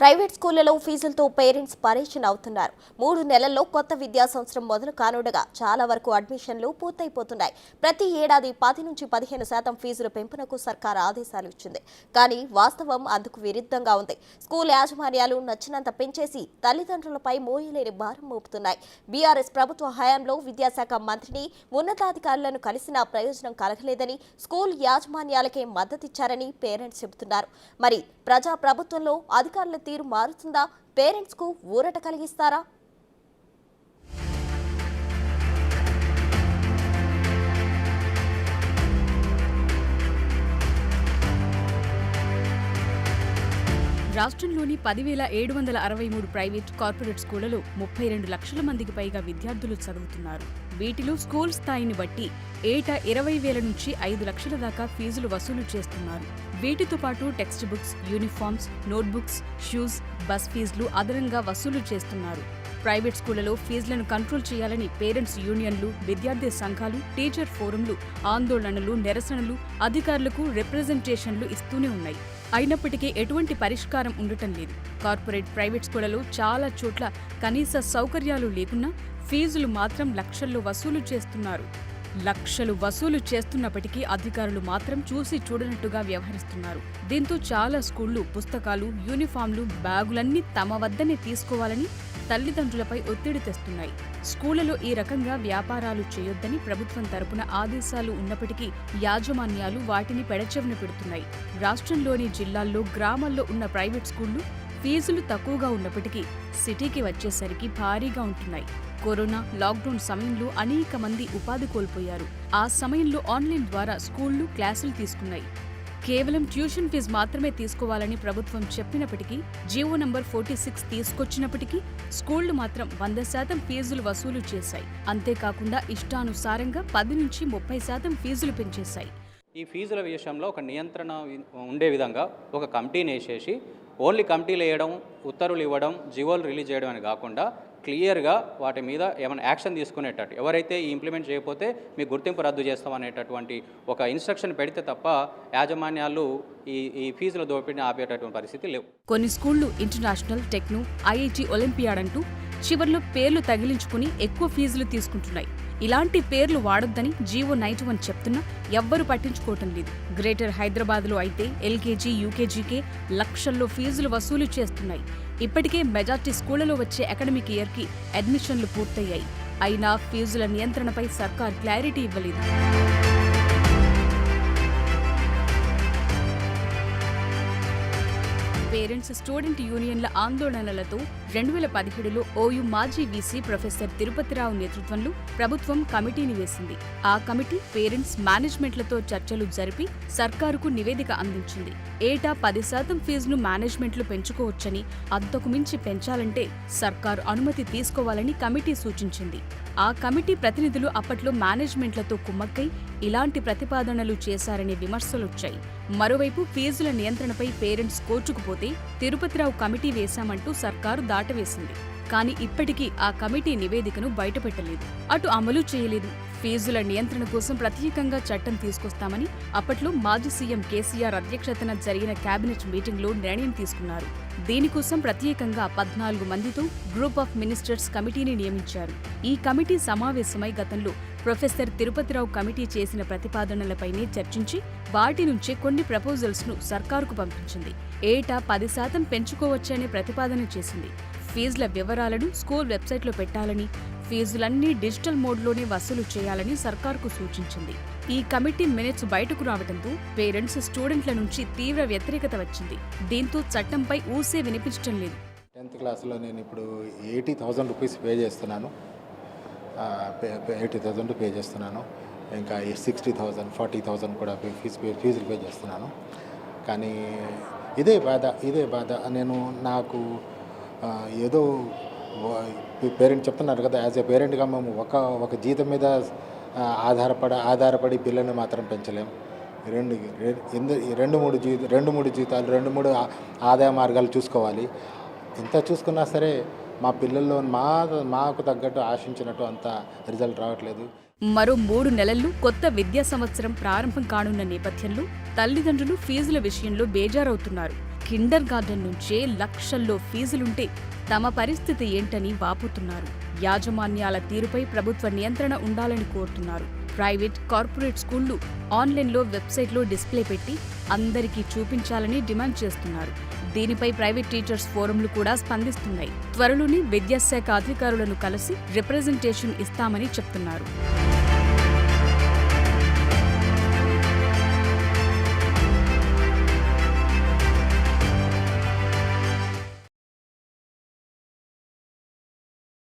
Private స్కూళ్లలో ఫీజులతో parents పరేషాన్ అవుతున్నారు. 3 నెలల్లో కొత్త విద్యా సంవత్సరం మొదలు కానుండగా చాలా వరకు అడ్మిషన్లు పూర్తయిపోతున్నాయి. ప్రతి ఏడాది 10 నుంచి 15% ఫీజుల పెంపునకు సర్కార్ ఆదేశాలు ఇచ్చింది. కానీ వాస్తవం అందుకు విరుద్ధంగా ఉంది. స్కూల్ యాజమాన్యాలు నచ్చినంత పెంచేసి తల్లిదండ్రులపై మోయలేని భారం మోపుతున్నాయి. బీఆర్ఎస్ ప్రభుత్వ హయాంలో విద్యాశాఖ మంత్రిని, ఉన్నతాధికారులను కలిసినా ప్రయోజనం కలగలేదని, స్కూల్ యాజమాన్యాలకే మద్దతిచ్చారని పేరెంట్స్ చెబుతున్నారు. మరి ప్రజా ప్రభుత్వంలో అధికారుల తీరు మారుతుందా? పేరెంట్స్ కు ఊరట కలిగిస్తారా? రాష్ట్రంలోని 10,763 ప్రైవేట్, కార్పొరేట్ స్కూళ్లలో 32 లక్షల మందికి పైగా విద్యార్థులు చదువుతున్నారు. వీటిలో స్కూల్ స్థాయిని బట్టి ఏటా 20,000 నుంచి 5 లక్షల దాకా ఫీజులు వసూలు చేస్తున్నారు. వీటితో పాటు text books, uniforms, notebooks, shoes, bus ఫీజులు అదనంగా వసూలు చేస్తున్నారు. ప్రైవేట్ స్కూళ్లలో ఫీజులను కంట్రోల్ చేయాలని పేరెంట్స్ యూనియన్లు, విద్యార్థి సంఘాలు, టీచర్ ఫోరంలు ఆందోళనలు, నిరసనలు, అధికారులకు రిప్రజెంటేషన్లు ఇస్తూనే ఉన్నాయి. అయినప్పటికీ ఎటువంటి పరిష్కారం ఉండటం లేదు. కార్పొరేట్, ప్రైవేట్ స్కూళ్లలో చాలా చోట్ల కనీస సౌకర్యాలు లేకున్నా ఫీజులు మాత్రం లక్షల్లో వసూలు చేస్తున్నారు. లక్షలు వసూలు చేస్తున్నప్పటికీ అధికారులు మాత్రం చూసి చూడనట్టుగా వ్యవహరిస్తున్నారు. దీంతో చాలా స్కూళ్లు పుస్తకాలు, యూనిఫామ్లు, బ్యాగులన్నీ తమ వద్దనే తీసుకోవాలని తల్లిదండ్రులపై ఒత్తిడి తెస్తున్నాయి. స్కూళ్లలో ఈ రకంగా వ్యాపారాలు చేయొద్దని ప్రభుత్వం తరపున ఆదేశాలు ఉన్నప్పటికీ యాజమాన్యాలు వాటిని పెడచెవిన పెడుతున్నాయి. రాష్ట్రంలోని జిల్లాల్లో, గ్రామాల్లో ఉన్న ప్రైవేట్ స్కూళ్లు ఫీజులు తక్కువగా ఉన్నప్పటికీ సిటీకి వచ్చేసరికి భారీగా ఉంటున్నాయి. కరోనా, లాక్డౌన్ సమయంలో అనేక మంది ఉపాధి కోల్పోయారు. ఆ సమయంలో ఆన్లైన్ ద్వారా స్కూళ్లు క్లాసులు తీసుకున్నాయి. కేవలం ట్యూషన్ ఫీజు మాత్రమే తీసుకోవాలని ప్రభుత్వం చెప్పినప్పటికీ, జీవో నంబర్ 46 తీసుకొచ్చినప్పటికీ స్కూళ్లు మాత్రం 100% ఫీజులు వసూలు చేశాయి. అంతేకాకుండా ఇష్టానుసారంగా 10 నుంచి 30% ఫీజులు పెంచేశాయి. ఈ ఫీజుల విషయంలో ఒక నియంత్రణ ఉండే విధంగా ఒక కమిటీని వేసేసి ఓన్లీ కమిటీలు వేయడం, ఉత్తర్వులు ఇవ్వడం, జీవోలు రిలీజ్ చేయడం అని కాకుండా క్లియర్గా వాటి మీద ఏమైనా యాక్షన్ తీసుకునేటట్టు, ఎవరైతే ఈ ఇంప్లిమెంట్ చేయకపోతే మీ గుర్తింపు రద్దు చేస్తామనేటటువంటి ఒక ఇన్స్ట్రక్షన్ పెడితే తప్ప యాజమాన్యాలు ఈ ఫీజుల దోపిడీని ఆపేటటువంటి పరిస్థితి లేవు. కొన్ని స్కూళ్లు ఇంటర్నేషనల్, టెక్నో, ఐఐటి, ఒలింపియాడ్ అంటూ చివర్లో పేర్లు తగిలించుకుని ఎక్కువ ఫీజులు తీసుకుంటున్నాయి. ఇలాంటి పేర్లు వాడొద్దని జీవో 91 చెప్తున్నా ఎవ్వరూ పట్టించుకోవటం లేదు. గ్రేటర్ హైదరాబాద్లో అయితే ఎల్కేజీ, యూకేజీకే లక్షల్లో ఫీజులు వసూలు చేస్తున్నాయి. ఇప్పటికే మెజార్టీ స్కూళ్లలో వచ్చే అకాడమిక్ ఇయర్కి అడ్మిషన్లు పూర్తయ్యాయి. అయినా ఫీజుల నియంత్రణపై సర్కార్ క్లారిటీ ఇవ్వలేదు. పేరెంట్స్, స్టూడెంట్ యూనియన్ల ఆందోళనలతో 2017లో ఓయూ మాజీ వీసీ ప్రొఫెసర్ తిరుపతిరావు నేతృత్వంలో ప్రభుత్వం కమిటీని వేసింది. ఆ కమిటీ పేరెంట్స్, మేనేజ్మెంట్లతో చర్చలు జరిపి సర్కారుకు నివేదిక అందించింది. ఏటా 10% ఫీజును మేనేజ్మెంట్లు పెంచుకోవచ్చని, అంతకు మించి పెంచాలంటే సర్కారు అనుమతి తీసుకోవాలని కమిటీ సూచించింది. ఆ కమిటీ ప్రతినిధులు అప్పట్లో మేనేజ్మెంట్లతో కుమ్మక్కై ఇలాంటి ప్రతిపాదనలు చేశారనే విమర్శలొచ్చాయి. మరోవైపు ఫీజుల నియంత్రణపై పేరెంట్స్ కోర్టుకుపోతే తిరుపతిరావు కమిటీ వేశామంటూ సర్కారు దాటవేసింది. కానీ ఇప్పటికీ ఆ కమిటీ నివేదికను బయటపెట్టలేదు, అటు అమలు చేయలేదు. ఫీజుల నియంత్రణ కోసం ప్రత్యేకంగా చట్టం తీసుకొస్తామని అప్పట్లో మాజీ సీఎం కేసీఆర్ అధ్యక్షతన జరిగిన కేబినెట్ మీటింగ్లో నిర్ణయం తీసుకున్నారు. దీనికోసం ప్రత్యేకంగా 14 మందితో గ్రూప్ ఆఫ్ మినిస్టర్స్ కమిటీని నియమించారు. ఈ కమిటీ సమావేశమై గతంలో ప్రొఫెసర్ తిరుపతిరావు కమిటీ చేసిన ప్రతిపాదనలపైనే చర్చించి వాటి నుంచే కొన్ని ప్రపోజల్స్ ను సర్కారుకు పంపించింది. ఏటా 10% పెంచుకోవచ్చనే ప్రతిపాదన చేసింది. ఫీజుల వివరాలను స్కూల్ వెబ్సైట్లో పెట్టాలని, ఫీజులన్నీ డిజిటల్ మోడ్లోనే వసూలు చేయాలని సర్కారుకు సూచించింది. ఈ కమిటీ మినిట్స్ బయటకు రావడంతో పేరెంట్స్, స్టూడెంట్ల నుంచి తీవ్ర వ్యతిరేకత వచ్చింది. దీంతో చట్టంపై ఊసే వినిపించడం లేదు. 10th క్లాస్లో నేను ఇప్పుడు 80,000 రూపీస్ పే చేస్తున్నాను. 80,000 పే చేస్తున్నాను. ఇంకా 60,000, 40,000 కూడా ఫీజులు పే చేస్తున్నాను. కానీ ఇదే బాధ నాకు ఏదో పేరెంట్ చెప్తున్నారు కదా, యాజ్ ఏ పేరెంట్గా మేము ఒక జీతం మీద ఆధారపడి పిల్లల్ని మాత్రం పెంచలేం. 2-3 జీతాలు, 2-3 ఆదాయ మార్గాలు చూసుకోవాలి. ఎంత చూసుకున్నా సరే మా పిల్లల్లో మాకు తగ్గట్టు ఆశించినట్టు అంత రిజల్ట్ రావట్లేదు. మరో 3 నెలల్లో కొత్త విద్యా సంవత్సరం ప్రారంభం కానున్న నేపథ్యంలో తల్లిదండ్రులు ఫీజుల విషయంలో బేజారవుతున్నారు. కిండర్ గార్డెన్ నుంచే లక్షల్లో ఫీజులుంటే తమ పరిస్థితి ఏంటని వాపోతున్నారు. యాజమాన్యాల తీరుపై ప్రభుత్వ నియంత్రణ ఉండాలని కోరుతున్నారు. ప్రైవేట్, కార్పొరేట్ స్కూళ్లు ఆన్లైన్లో వెబ్సైట్లో డిస్ప్లే పెట్టి అందరికీ చూపించాలని డిమాండ్ చేస్తున్నారు. దీనిపై ప్రైవేట్ టీచర్స్ ఫోరంలు కూడా స్పందిస్తున్నాయి. త్వరలోనే విద్యాశాఖ అధికారులను కలిసి రిప్రజెంటేషన్ ఇస్తామని చెప్తున్నారు.